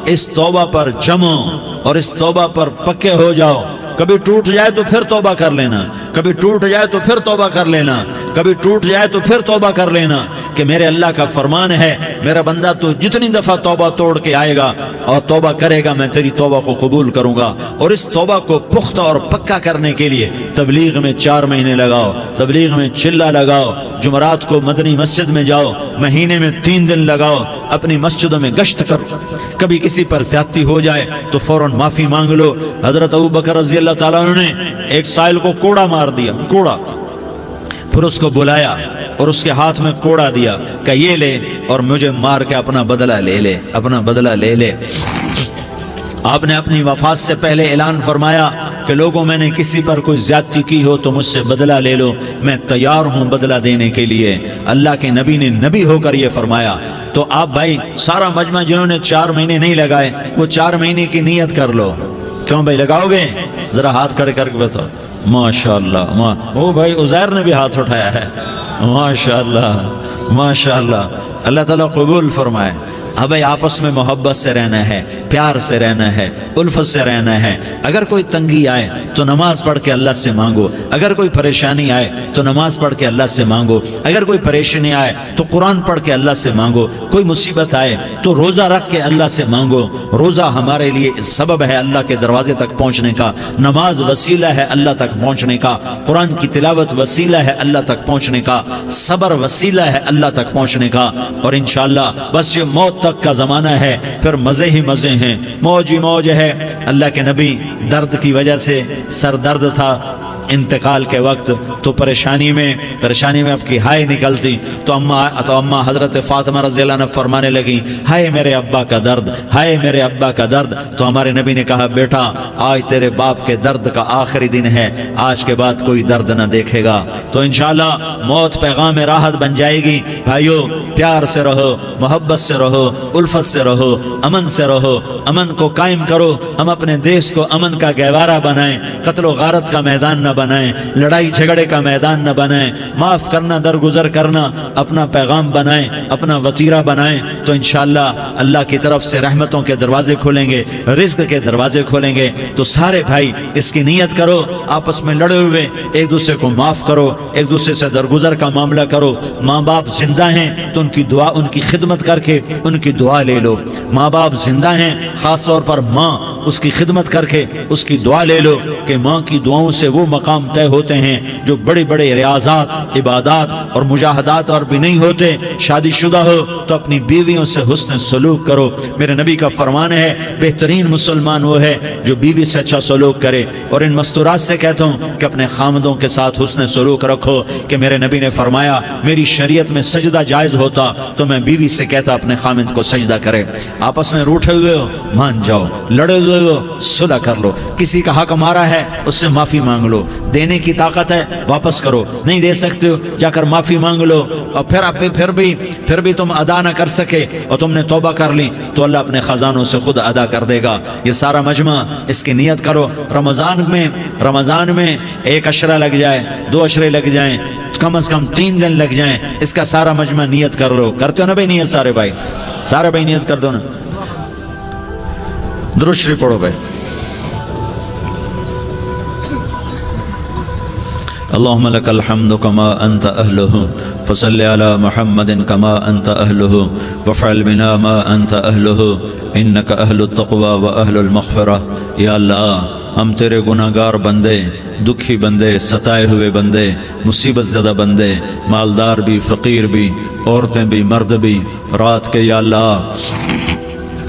اس توبہ پر جمو اور اس توبہ پر پکے ہو جاؤ۔ کبھی ٹوٹ جائے تو پھر توبہ کر لینا، کبھی ٹوٹ جائے تو پھر توبہ کر لینا، کبھی ٹوٹ جائے تو پھر توبہ کر لینا، کہ میرے اللہ کا فرمان ہے، میرا بندہ تو جتنی دفعہ توبہ توڑ کے آئے گا اور توبہ کرے گا، میں تیری توبہ کو قبول کروں گا۔ اور اس توبہ کو پختہ اور پکا کرنے کے لیے تبلیغ میں 4 مہینے لگاؤ، تبلیغ میں چلہ لگاؤ، جمعرات کو مدنی مسجد میں جاؤ، مہینے میں 3 دن لگاؤ، اپنی مسجدوں میں گشت کرو، کبھی کسی پر زیادتی ہو جائے تو فوراً معافی مانگ لو۔ حضرت ابوبکر رضی اللہ تعالیٰ عنہ نے ایک سائل کو کوڑا مار دیا، کوڑا، پھر اس کو بلایا اور اس کے ہاتھ میں کوڑا دیا کہ یہ لے اور مجھے مار کے اپنا بدلہ لے لے، اپنا بدلہ لے لے۔ آپ نے اپنی وفات سے پہلے اعلان فرمایا کہ لوگوں، میں نے کسی پر کوئی زیادتی کی ہو تو مجھ سے بدلہ لے لو، میں تیار ہوں بدلہ دینے کے لیے۔ اللہ کے نبی نے نبی ہو کر یہ فرمایا۔ تو آپ بھائی سارا مجمع جنہوں نے 4 مہینے نہیں لگائے، وہ 4 مہینے کی نیت کر لو۔ کیوں بھائی لگاؤ گے؟ ذرا ہاتھ کھڑے کر کے بتاؤ۔ ماشاءاللہ، وہ بھائی عزیر نے بھی ہاتھ اٹھایا ہے، ماشاءاللہ ماشاءاللہ، اللہ تعالیٰ قبول فرمائے۔ اب بھائی آپس میں محبت سے رہنا ہے، پیار سے رہنا ہے، الفت سے رہنا ہے۔ اگر کوئی تنگی آئے تو نماز پڑھ کے اللہ سے مانگو، اگر کوئی پریشانی آئے تو نماز پڑھ کے اللہ سے مانگو، اگر کوئی پریشانی آئے تو قرآن پڑھ کے اللہ سے مانگو، کوئی مصیبت آئے تو روزہ رکھ کے اللہ سے مانگو۔ روزہ ہمارے لیے سبب ہے اللہ کے دروازے تک پہنچنے کا، نماز وسیلہ ہے اللہ تک پہنچنے کا، قرآن کی تلاوت وسیلہ ہے اللہ تک پہنچنے کا، صبر وسیلہ ہے اللہ تک پہنچنے کا۔ اور انشاءاللہ بس یہ موت تک کا زمانہ ہے، پھر مزے ہی مزے ہیں، موج ہی موج ہے۔ اللہ کے نبی درد کی وجہ سے سر درد تھا انتقال کے وقت، تو پریشانی میں اب کی ہائے نکلتی، تو اماں حضرت فاطمہ رضی اللہ عنہ فرمانے لگی، ہائے میرے ابا کا درد، ہائے میرے ابا کا درد۔ تو ہمارے نبی نے کہا، بیٹا آج تیرے باپ کے درد کا آخری دن ہے، آج کے بعد کوئی درد نہ دیکھے گا۔ تو انشاءاللہ موت پیغام راحت بن جائے گی۔ بھائیو پیار سے رہو، محبت سے رہو، الفت سے رہو، امن سے رہو، امن کو قائم کرو۔ ہم اپنے دیش کو امن کا گہوارہ بنائیں، قتل و غارت کا میدان نہ بنائیں، لڑائی جھگڑے کا میدان نہ بنائیں، معاف کرنا درگزر کرنا اپنا پیغام بنائیں، اپنا وطیرہ بنائیں۔ تو انشاءاللہ اللہ کی طرف سے رحمتوں کے دروازے کھولیں گے، رزق کے دروازے کھولیں گے۔ تو سارے بھائی اس کی نیت کرو، آپس میں لڑے ہوئے ایک دوسرے کو معاف کرو، ایک دوسرے سے درگزر کا معاملہ کرو۔ ماں باپ زندہ ہیں تو ان کی دعا، ان کی خدمت کر کے ان کی دعا لے لو۔ ماں باپ زندہ ہیں، خاص طور پر ماں، اس کی خدمت کر کے اس کی دعا لے لو، کہ ماں کی دعاؤں سے وہ مقام طے ہوتے ہیں جو بڑے بڑے ریاضات، عبادات اور مجاہدات اور بھی نہیں ہوتے۔ شادی شدہ ہو تو اپنی بیویوں سے حسن سلوک کرو۔ میرے نبی کا فرمان ہے، بہترین مسلمان وہ ہے جو بیوی سے اچھا سلوک کرے۔ اور ان مستورات سے کہتا ہوں کہ اپنے خامدوں کے ساتھ حسن سلوک رکھو، کہ میرے نبی نے فرمایا، میری شریعت میں سجدہ جائز ہوتا تو میں بیوی سے کہتا اپنے خامد کو سجدہ کرے۔ آپس میں روٹھے ہوئے ہو مان جاؤ، لڑے ہوئے ہو صلح کر لو، کسی کا حق مارا ہے اس سے معافی مانگ لو، دینے کی طاقت ہے واپس کرو، نہیں دے سکتے ہو جا کر معافی مانگ لو۔ اور پھر بھی تم ادا نہ کر سکے اور تم نے توبہ کر لی تو اللہ اپنے خزانوں سے خود ادا کر دے گا۔ یہ سارا مجمع اس کی نیت کرو۔ رمضان میں 1 عشرہ لگ جائے، 2 عشرے لگ جائیں، کم از کم 3 دن لگ جائیں، اس کا سارا مجمع نیت کر لو۔ کرتے ہو نا بھائی نیت؟ سارے بھائی نیت کر دو نا۔ درود شریف پڑھو بھائی۔ اللهم لك الحمد كما أنت أهله فصل على محمد كما أنت أهله وافعل بنا ما أنت أهله إنك أهل التقوى وأهل المغفرة. یا اللہ ہم تیرے گناہگار بندے، دکھی بندے، ستائے ہوئے بندے، مصیبت زدہ بندے، مالدار بھی، فقیر بھی، عورتیں بھی، مرد بھی، رات کے یا اللہ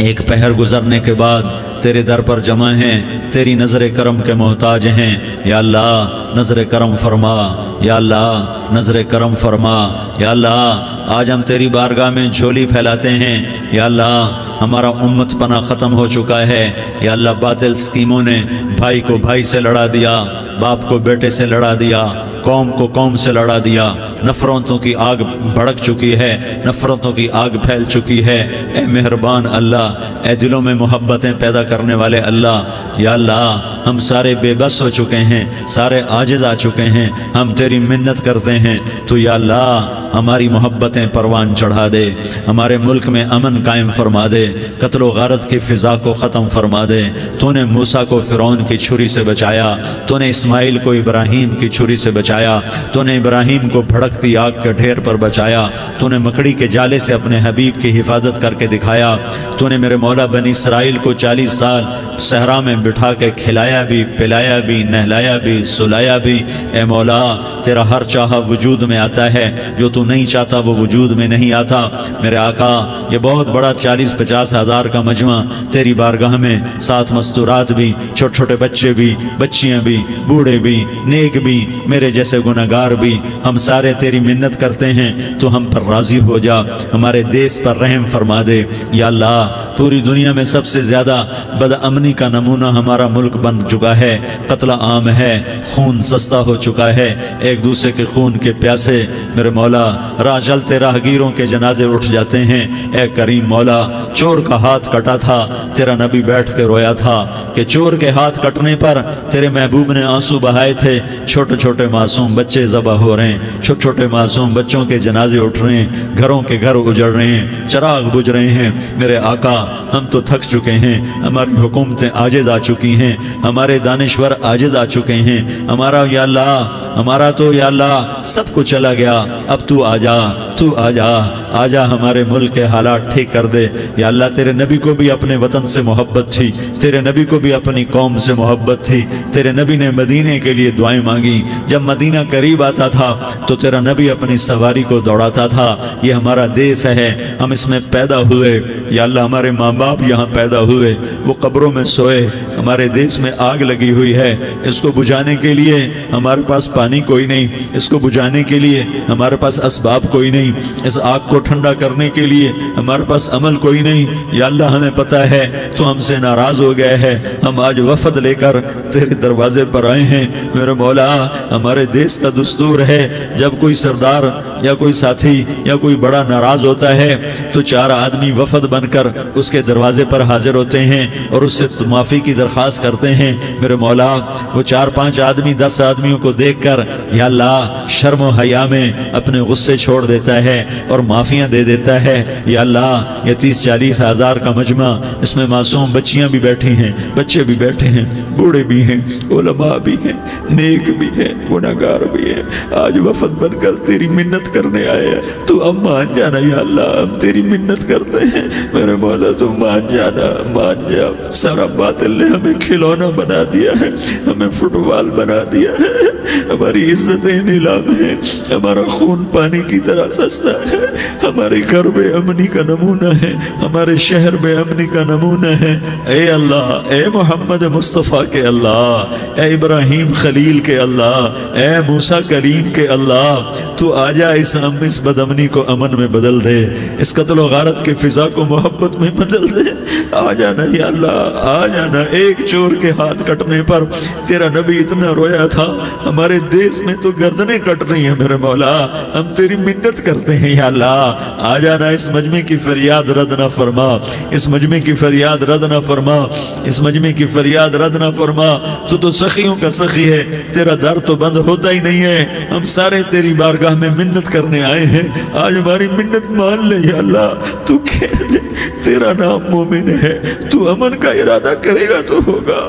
ایک پہر گزرنے کے بعد تیرے در پر جمع ہیں، تیری نظر کرم کے محتاج ہیں. یا اللہ نظر کرم فرما، یا اللہ نظر کرم فرما. یا اللہ آج ہم تیری بارگاہ میں جھولی پھیلاتے ہیں. یا اللہ ہمارا امت پناہ ختم ہو چکا ہے. یا اللہ باطل سکیموں نے بھائی کو بھائی سے لڑا دیا، باپ کو بیٹے سے لڑا دیا، قوم کو قوم سے لڑا دیا. نفرتوں کی آگ بھڑک چکی ہے، نفرتوں کی آگ پھیل چکی ہے. اے مہربان اللہ، اے دلوں میں محبتیں پیدا کرنے والے اللہ. یا اللہ ہم سارے بے بس ہو چکے ہیں، سارے عاجز آ چکے ہیں، ہم تیری منت کرتے ہیں. تو یا اللہ ہماری محبتیں پروان چڑھا دے، ہمارے ملک میں امن قائم فرما دے، قتل و غارت کی فضا کو ختم فرما دے. تو نے موسیٰ کو فرعون کی چھری سے بچایا، تو نے اسماعیل کو ابراہیم کی چھری سے بچایا، تو نے ابراہیم کو بھڑکتی آگ کے ڈھیر پر بچایا، تو نے مکڑی کے جالے سے اپنے حبیب کی حفاظت کر کے دکھایا. تو نے میرے مولا بنی اسرائیل کو 40 سال صحرا میں بٹھا کے کھلایا بھی، پلایا بھی، نہلایا بھی، سلایا بھی. اے مولا تیرا ہر چاہا وجود میں آتا ہے، جو تو نہیں چاہتا وہ وجود میں نہیں آتا. میرے آقا یہ بہت بڑا 40-50 ہزار کا مجمع تیری بارگاہ میں، ساتھ مستورات بھی، چھوٹے چھوٹے بچے بھی، بچیاں بھی، بوڑھے بھی، نیک بھی، میرے جیسے گناہگار بھی، ہم سارے تیری منت کرتے ہیں تو ہم پر راضی ہو جا، ہمارے دیس پر رحم فرما دے. یا اللہ پوری دنیا میں سب سے زیادہ بد امنی کا نمونہ ہمارا ملک بن چکا ہے، قتل عام ہے، خون سستا ہو چکا ہے، ایک دوسرے کے خون کے پیاسے. میرے مولا راہ چلتے راہگیروں کے جنازے اٹھ جاتے ہیں. اے کریم مولا چور کا ہاتھ کٹا تھا، تیرا نبی بیٹھ کے رویا تھا کہ چور کے ہاتھ کٹنے پر تیرے محبوب نے آنسو بہائے تھے. چھوٹے چھوٹے معصوم بچے ذبح ہو رہے ہیں، چھوٹے چھوٹے معصوم بچوں کے جنازے اٹھ رہے ہیں، گھروں کے گھر اجڑ رہے ہیں، چراغ بجھ رہے ہیں. میرے آقا ہم تو تھک چکے ہیں، ہماری حکومتیں عاجز آ چکی ہیں، ہمارے دانشور عاجز آ چکے ہیں. ہمارا یا اللہ ہمارا تو یا اللہ سب کچھ چلا گیا. اب تو آ جا، تو آ جا، آ جا ہمارے ملک کے حالات ٹھیک کر دے. یا اللہ تیرے نبی کو بھی اپنے وطن سے محبت تھی، تیرے نبی کو بھی اپنی قوم سے محبت تھی. تیرے نبی نے مدینے کے لیے دعائیں مانگی. جب مدینہ قریب آتا تھا تو تیرا نبی اپنی سواری کو دوڑاتا تھا. یہ ہمارا دیس ہے، ہم اس میں پیدا ہوئے. یا اللہ ہمارے ماں باپ یہاں پیدا ہوئے، وہ قبروں میں سوئے. ہمارے دیس میں آگ لگی ہوئی ہے، اس کو بجھانے کے لیے ہمارے پاس پانی کوئی نہیں، اس کو بجھانے کے لیے ہمارے پاس اسباب کوئی نہیں، اس آگ کو ٹھنڈا کرنے کے لیے ہمارے پاس عمل کوئی نہیں. یا اللہ ہمیں پتہ ہے تو ہم سے ناراض ہو گئے ہیں، ہم آج وفد لے کر تیرے دروازے پر آئے ہیں. میرے مولا ہمارے دیس کا دستور ہے جب کوئی سردار یا کوئی ساتھی یا کوئی بڑا ناراض ہوتا ہے تو 4 آدمی وفد بن کر اس کے دروازے پر حاضر ہوتے ہیں اور اس سے معافی کی درخواست کرتے ہیں. میرے مولا وہ 4-5 آدمی 10 آدمیوں کو دیکھ کر یا اللہ شرم و حیا میں اپنے غصے چھوڑ دیتا ہے اور معافیاں دے دیتا ہے. یا اللہ یہ 30-40 ہزار کا مجمع، اس میں معصوم بچیاں بھی بیٹھی ہیں، بچے بھی بیٹھے ہیں، بوڑھے بھی ہیں، علماء بھی ہیں، نیک بھی ہیں، گناہگار بھی ہیں. آج وفد بن کر تیری منت کرنے آئے ہیں، تو اب مان جانا. یا اللہ ہم تیری منت کرتے ہیں، میرے مولا تو مان جانا، مان جا. سارا باطل نے ہمیں کھلونا بنا دیا ہے، ہمیں فٹ بال بنا دیا ہے، ہماری عزتیں نیلام ہیں، ہمارا خون پانی کی طرح سستا ہے، ہمارے گھر بے امنی کا نمونہ ہے، ہمارے شہر بے امنی کا نمونہ ہے. اے اللہ، اے محمد مصطفیٰ کے اللہ، اے ابراہیم خلیل کے اللہ، اے موسیٰ کریم کے اللہ، تو آجا اس بد امنی کو امن میں بدل دے، اس قتل و غارت کے فضا کو محبت میں بدل دے. آ جانا یا اللہ، آ جانا. ایک چور کے ہاتھ کٹنے پر تیرا نبی اتنا رویا تھا، ہمارے دیس میں تو گردنیں کٹ رہی ہیں. میرے مولا ہم تیری منت کرتے ہیں. یا اللہ آ جانا، اس مجمع کی فریاد رد نہ فرما، اس مجمع کی فریاد رد نہ فرما، اس مجمع کی فریاد رد نہ فرما. تو سخیوں کا سخی ہے، تیرا در تو بند ہوتا ہی نہیں ہے. ہم سارے تیری بارگاہ میں منت کرنے آئے ہیں، آج ہماری منت مان لے یا اللہ۔ تو کہہ دے تیرا نام مومن ہے، تو امن کا ارادہ کرے گا تو ہوگا،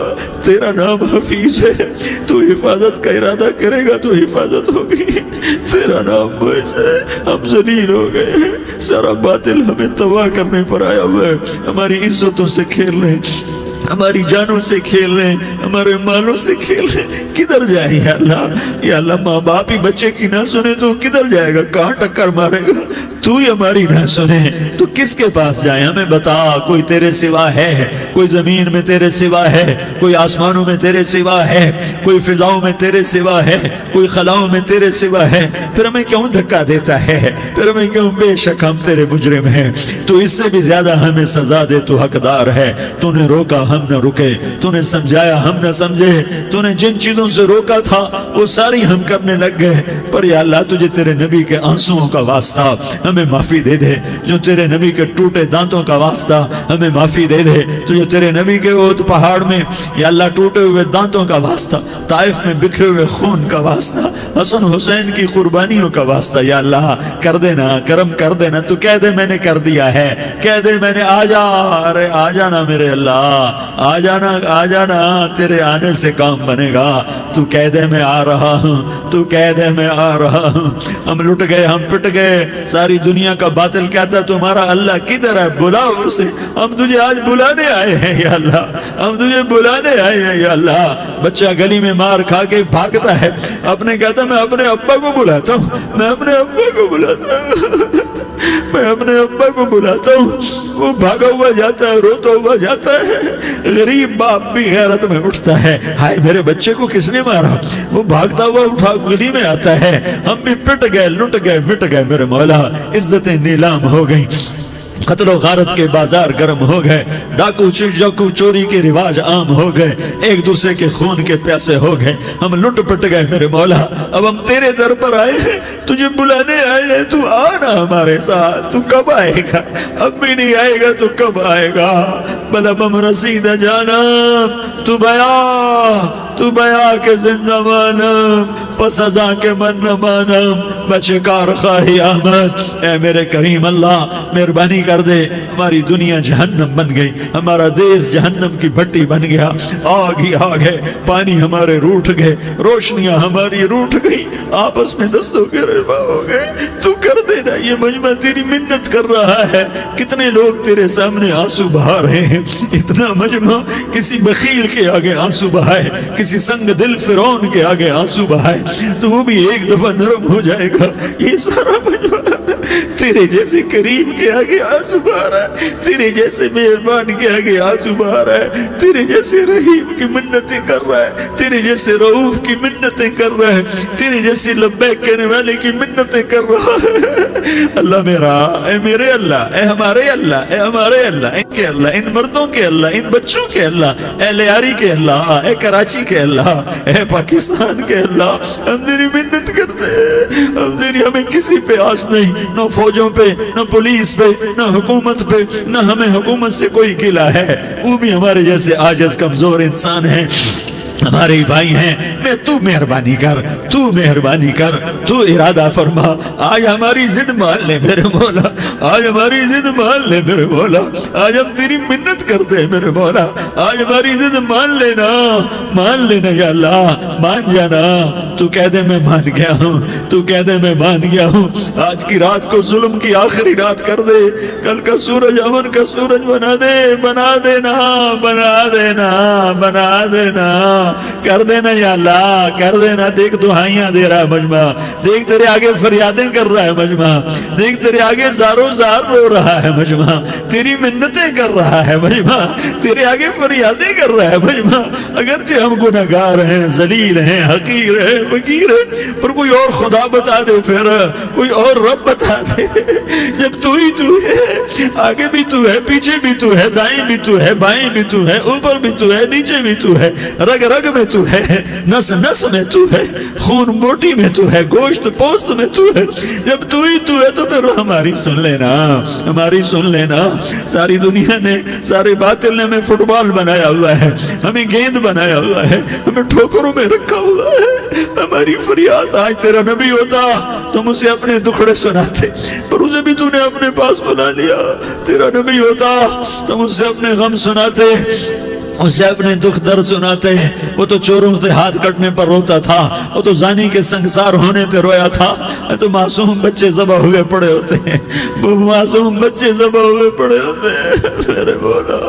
تیرا نام حفیظ ہے، تو حفاظت کا ارادہ کرے گا تو حفاظت ہوگی، تیرا نام معز ہے۔ ہم ذلیل ہو گئے ہیں، سارا باطل ہمیں تباہ کرنے پر آیا ہوا ہے، ہماری عزتوں سے کھیل رہے ہیں، ہماری جانوں سے کھیل رہے ہیں، ہمارے مالوں سے کھیل رہے ہیں۔ کدھر جائے یا اللہ؟ یا اللہ ماں باپ ہی بچے کی نہ سنے تو کدھر جائے گا؟ کہاں ٹکر مارے گا؟ تو ہی ہماری نہ سنے تو کس کے پاس جائیں؟ ہمیں بتا، کوئی تیرے سوا ہے؟ کوئی زمین میں تیرے سوا ہے؟ کوئی آسمانوں میں تیرے سوا ہے؟ کوئی فضاؤں میں تیرے سوا ہے؟ کوئی خلاؤں میں تیرے سوا ہے؟ پھر ہمیں کیوں دھکا دیتا ہے؟ پھر ہمیں کیوں؟ بے شک ہم تیرے مجرم ہیں، تو اس سے بھی زیادہ ہمیں سزا دے، تو حقدار ہے۔ تو نے روکا ہم نہ رکے، تو نے سمجھایا ہم نہ سمجھے، تو نے جن چیزوں سے روکا تھا وہ ساری ہم کرنے لگ گئے۔ پر یا اللہ تجھے تیرے نبی کے آنسوؤں کا واسطہ ہمیں معافی دے دے، جو تیرے نبی کے ٹوٹے دانتوں کا واسطہ ہمیں معافی دے دے، تجھے تیرے نبی کے احد پہاڑ میں یا اللہ ٹوٹے ہوئے دانتوں کا واسطہ، طائف میں بکھرے ہوئے خون کا واسطہ، حسن حسین کی قربانیوں کا واسطہ یا اللہ کر دینا، کرم کر دینا۔ تو کہہ دے میں نے کر دیا ہے، کہہ دے میں نے، آ جا، ارے آ جانا میرے اللہ، آ جانا، آ جانا، تیرے آنے سے کام بنے گا۔ تو کہہ دے میں آ رہا ہوں، تو کہہ دے میں آ رہا ہوں۔ ہم لٹ گئے، ہم پٹ گئے، ساری دنیا کا باطل کہتا ہے تمہارا اللہ کدھر ہے؟ بلاؤ اسے، ہم تجھے آج بلانے آئے ہیں یا اللہ، ہم تجھے بلانے آئے ہیں یا اللہ۔ بچہ گلی میں مار کھا کے بھاگتا ہے، اپنے کہتا میں اپنے ابا کو بلاتا ہوں، میں اپنے ابا کو بلاتا ہوں، میں اپنے ابا کو بلاتا ہوں، وہ بھاگا ہوا جاتا ہے، روتا ہوا جاتا ہے۔ غریب باپ بھی غیرت میں اٹھتا ہے، ہائے میرے بچے کو کس نے مارا؟ وہ بھاگتا ہوا اٹھا گلی میں آتا ہے۔ ہم بھی پٹ گئے، لٹ گئے، مٹ گئے میرے مولا، عزتیں نیلام ہو گئی، قتل و غارت کے بازار گرم ہو گئے، ڈاکو چوری کے رواج عام ہو گئے، ایک دوسرے کے خون کے پیاسے ہو گئے، ہم لٹ پٹ گئے میرے مولا۔ اب ہم تیرے در پر آئے ہیں، تجھے بلانے آئے ہیں، تو آنا ہمارے ساتھ۔ تو کب آئے گا؟ اب بھی نہیں آئے گا تو کب آئے گا؟ بلبم رسید جانم، تو بیا کے زندہ مانم، پس ازاں کے من نہ مانم، بچکار خواہی آمد۔ اے میرے کریم اللہ مہربانی کر دے، ہماری دنیا جہنم بن گئی، ہمارا دیس جہنم کی بھٹی بن گیا، آگ ہی آگ ہے، پانی ہمارے روٹھ گئے، روشنیاں ہماری روٹھ گئی، آپس میں دستوں کے رفا ہو گئے۔ تو کر دینا، یہ مجمع تیری منت کر رہا ہے۔ کتنے لوگ تیرے سامنے آنسو بہا رہے ہیں، اتنا مجمع کسی بخیل کے آگے آنسو بہائے، کسی سنگ دل فرعون کے آگے آنسو بہائے تو وہ بھی ایک دفعہ نرم ہو جائے گا۔ یہ سارا مجمع تیرے جیسے کریم کے آگے آنسو بہا رہا ہے، تیرے جیسے مہربان کے آگے آنسو بہا رہا ہے، تیرے جیسے رحیم کی منتیں کر رہا ہے، تیرے جیسے رؤوف کی منتیں کر رہا ہے، تیرے جیسے لبیک کہنے والے کی منتیں کر رہا ہے۔ اللہ میرا، اے میرے اللہ، اے ہمارے اللہ، اے ہمارے اللہ، ان کے اللہ، ان مردوں کے اللہ، ان بچوں کے اللہ، اے لیاری کے اللہ، اے کراچی کے اللہ، اے پاکستان کے اللہ، ہم تیری منت کرتے ہیں، ہمیں کسی پہ آس نہیں، نہ فوجوں پہ، نہ پولیس پہ، نہ حکومت پہ، نہ ہمیں حکومت سے کوئی گلہ ہے، وہ بھی ہمارے جیسے عاجز کمزور انسان ہیں، ہمارے بھائی ہیں۔ میں تو مہربانی کر، تو مہربانی کر، تو ارادہ فرما، آج ہماری ضد مان لے میرے مولا، آج ہماری ضد مان لے میرے مولا، آج ہم تیری منت کرتے ہیں میرے مولا، آج ہماری ضد مان لینا یا اللہ، مان جانا۔ تو کہہ دے میں مان گیا ہوں، تو کہہ دے میں مان گیا ہوں، آج کی رات کو ظلم کی آخری رات کر دے، کل کا سورج امن کا سورج بنا دے، بنا دینا، بنا دینا، بنا دینا، کر دینا یا اللہ، کر دینا۔ دیکھ دعائیاں دے رہا ہے مجمع، دیکھ تیرے آگے فریادیں کر رہا ہے مجمع، دیکھ تیرے آگے زارو زار رو رہا ہے مجمع، تیری منتیں کر رہا ہے مجمع، تیرے آگے فریادیں کر رہا ہے مجمع۔ اگرچہ ہم گناہگار ہیں، ذلیل ہیں، حقیر ہیں، فقیر ہیں، پر کوئی اور خدا بتا دے، پھر کوئی اور رب بتا دے۔ جب تو ہی تو ہے، آگے بھی تو ہے، پیچھے بھی تو ہے، دائیں بھی تو ہے، بائیں بھی تو ہے، اوپر بھی تو ہے، نیچے بھی تو ہے، رگ رگ میں تو ہے، نس نس میں تو ہے، خون بوٹی میں تو ہے، گوشت پوست میں تو ہے۔ جب تو ہی تو ہے تو پھر ہماری سن لینا، ہماری سن لینا۔ ساری دنیا نے، سارے باطل نے ہمیں فٹ بال بنایا ہوا ہے، ہمیں گیند بنایا ہوا ہے، ہمیں ٹھوکروں میں رکھا ہوا ہے۔ ہماری فریاد آج تیرا نبی ہوتا تم اسے اپنے دکھڑے سناتے، پر اسے بھی تو نے اپنے پاس بنا لیا۔ تیرا نبی ہوتا تم اسے اپنے غم سناتے، اسے اپنے دکھ درد سناتے۔ وہ تو چوروں سے ہاتھ کٹنے پر روتا تھا، وہ تو زانی کے سنگسار ہونے پہ رویا تھا، تو معصوم بچے ذبح ہوئے پڑے ہوتے ہیں، وہ معصوم بچے ذبح ہوئے پڑے ہوتے ہیں۔ میرے مولا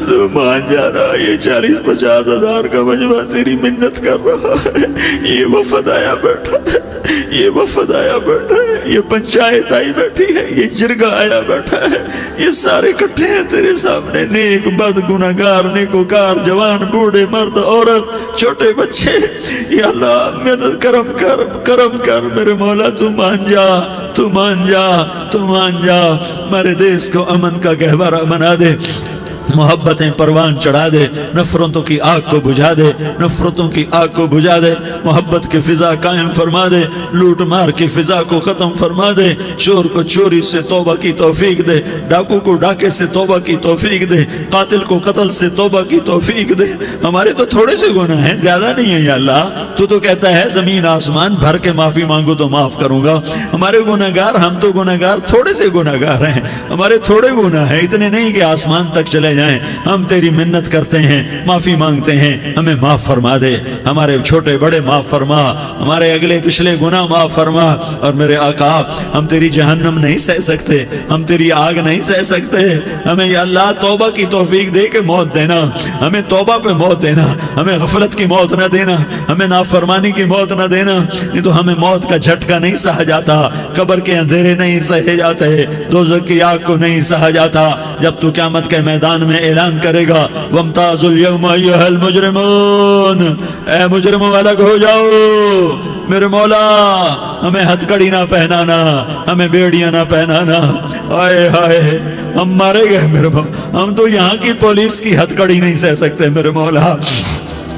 تو مان جانا، یہ 40-50 ہزار کا مجمع تیری منت کر رہا ہے، یہ وفد آیا بیٹھا ہے، یہ وفد آیا بیٹھا ہے، یہ پنچایت آئی بیٹھی ہے، یہ جرگہ آیا بیٹھا ہے، یہ سارے کٹھے ہیں تیرے سامنے، نیک بد گناہگار نیکوکار، جوان بوڑھے مرد عورت چھوٹے بچے۔ یا اللہ مدد کرم کر، کرم کر میرے مولا، تو مان جا، تو مان جا، تو مان جا۔ ہمارے دیس کو امن کا گہوارہ بنا دے، محبتیں پروان چڑھا دے، نفرتوں کی آگ کو بجھا دے، نفرتوں کی آگ کو بجھا دے، محبت کی فضا قائم فرما دے، لوٹ مار کی فضا کو ختم فرما دے، چور کو چوری سے توبہ کی توفیق دے، ڈاکو کو ڈاکے سے توبہ کی توفیق دے، قاتل کو قتل سے توبہ کی توفیق دے۔ ہمارے تو تھوڑے سے گناہ ہیں، زیادہ نہیں ہیں یا اللہ، تو کہتا ہے زمین آسمان بھر کے معافی مانگو تو معاف کروں گا۔ ہمارے گناہگار، ہم تو گناہگار تھوڑے سے گناہگار ہیں، ہمارے تھوڑے گناہ ہیں، اتنے نہیں کہ آسمان تک چلے جائیں۔ ہم تیری منت کرتے ہیں، معافی مانگتے ہیں، ہمیں معاف فرما دے، ہمارے چھوٹے بڑے معاف فرما، ہمارے اگلے پچھلے گناہ معاف فرما۔ اور میرے آقا ہم تیری جہنم نہیں سہ سکتے، ہم تیری آگ نہیں سہ سکتے، ہمیں یا اللہ توبہ کی توفیق دے کے موت دینا، ہمیں توبہ پہ موت دینا، ہمیں غفلت کی موت نہ دینا، ہمیں نافرمانی کی موت نہ دینا، نہیں تو ہمیں موت کا جھٹکا نہیں سہا جاتا، قبر کے اندھیرے نہیں سہے جاتے، دوزخ کی آگ کو نہیں سہا جاتا۔ جب تو قیامت کے میدان میں اعلان کرے گا وَامْتَازُوا الْيَوْمَ أَيُّهَا الْمُجْرِمُونَ، اے مجرموں الگ ہو جاؤ۔ میرے مولا ہمیں ہتھ کڑی نہ پہنانا، ہمیں بیڑیاں نہ پہنانا، آئے ہائے ہم مارے گئے میرے مولا، ہم تو یہاں کی پولیس کی ہتھ کڑی نہیں سہ سکتے میرے مولا،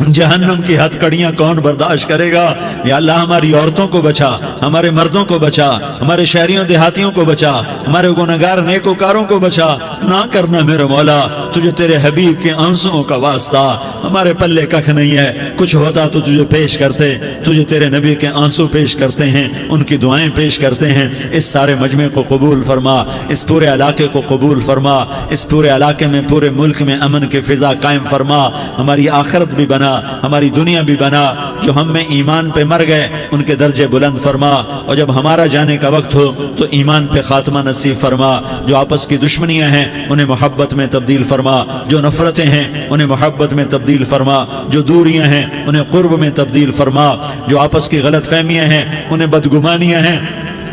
جہنم کی ہتھ کڑیاں کون برداشت کرے گا؟ یا اللہ ہماری عورتوں کو بچا، ہمارے مردوں کو بچا، ہمارے شہریوں دیہاتیوں کو بچا، ہمارے گناہگار نیکوکاروں کو بچا۔ نہ کرنا میرے مولا، تجھے تیرے حبیب کے آنسوؤں کا واسطہ، ہمارے پلے ککھ نہیں ہے، کچھ ہوتا تو تجھے پیش کرتے، تجھے تیرے نبی کے آنسو پیش کرتے ہیں، ان کی دعائیں پیش کرتے ہیں۔ اس سارے مجمع کو قبول فرما، اس پورے علاقے کو قبول فرما، اس پورے علاقے میں، پورے ملک میں امن کی فضا قائم فرما، ہماری آخرت بھی بنا، ہماری دنیا بھی بنا۔ جو ہم میں ایمان پہ مر گئے ان کے درجے بلند فرما، اور جب ہمارا جانے کا وقت ہو تو ایمان پہ خاتمہ نصیب فرما۔ جو آپس کی دشمنیاں ہیں انہیں محبت میں تبدیل فرما، جو نفرتیں ہیں انہیں محبت میں تبدیل فرما، جو دوریاں ہیں انہیں قرب میں تبدیل فرما، جو آپس کی غلط فہمیاں ہیں انہیں بدگمانیاں ہیں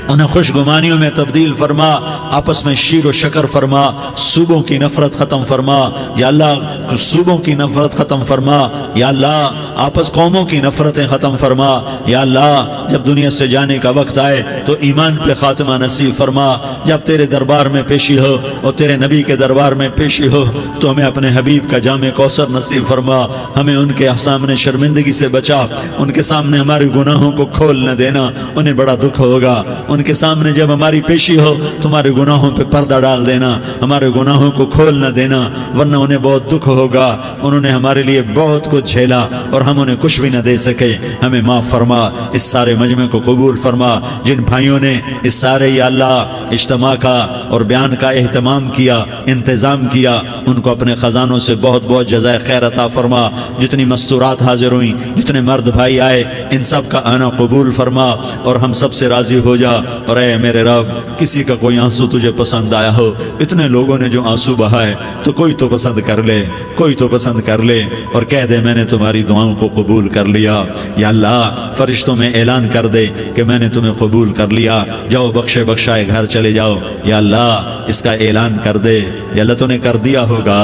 انہیں خوش گمانیوں میں تبدیل فرما، آپس میں شیر و شکر فرما، صوبوں کی نفرت ختم فرما یا اللہ، صوبوں کی نفرت ختم فرما یا اللہ، آپس قوموں کی نفرتیں ختم فرما یا اللہ۔ جب دنیا سے جانے کا وقت آئے تو ایمان پہ خاتمہ نصیب فرما۔ جب تیرے دربار میں پیشی ہو اور تیرے نبی کے دربار میں پیشی ہو تو ہمیں اپنے حبیب کا جام کوثر نصیب فرما، ہمیں ان کے سامنے شرمندگی سے بچا، ان کے سامنے ہمارے گناہوں کو کھول نہ دینا، انہیں بڑا دکھ ہوگا۔ ان کے سامنے جب ہماری پیشی ہو تمہارے گناہوں پہ پردہ ڈال دینا، ہمارے گناہوں کو کھول نہ دینا، ورنہ انہیں بہت دکھ ہوگا۔ انہوں نے ہمارے لیے بہت کچھ جھیلا اور ہم انہیں کچھ بھی نہ دے سکے، ہمیں معاف فرما۔ اس سارے مجمع کو قبول فرما۔ جن بھائیوں نے اس سارے یا اللہ اجتماع کا اور بیان کا اہتمام کیا، انتظام کیا، ان کو اپنے خزانوں سے بہت بہت جزائے خیر عطا فرما۔ جتنی مستورات حاضر ہوئیں، جتنے مرد بھائی آئے، ان سب کا آنا قبول فرما اور ہم سب سے راضی ہو جا۔ اور اے میرے رب، کسی کا کوئی آنسو تجھے پسند آیا ہو، اتنے لوگوں نے جو آنسو بہائے، تو کوئی تو پسند کر لے، کوئی تو پسند کر لے اور کہہ دے میں نے تمہاری دعاؤں کو قبول کر لیا۔ یا اللہ فرشتوں میں اعلان کر دے کہ میں نے تمہیں قبول کر لیا، جاؤ بخشے بخشائے گھر چلے جاؤ۔ یا اللہ اس کا اعلان کر دے۔ یا اللہ تو نے کر دیا ہوگا،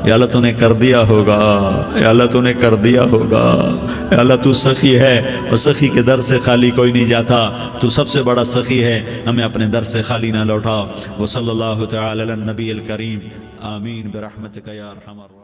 یا اللہ تو نے کر دیا ہوگا، یا اللہ تو نے کر دیا ہوگا۔ یا اللہ تو سخی ہے اور سخی کے در سے خالی کوئی نہیں جاتا، تو سب سے بڑا سخی ہے، ہمیں اپنے در سے خالی نہ لوٹا۔ وصلی اللہ تعالی علی النبی الکریم، آمین برحمتک یا ارحم الراحمین۔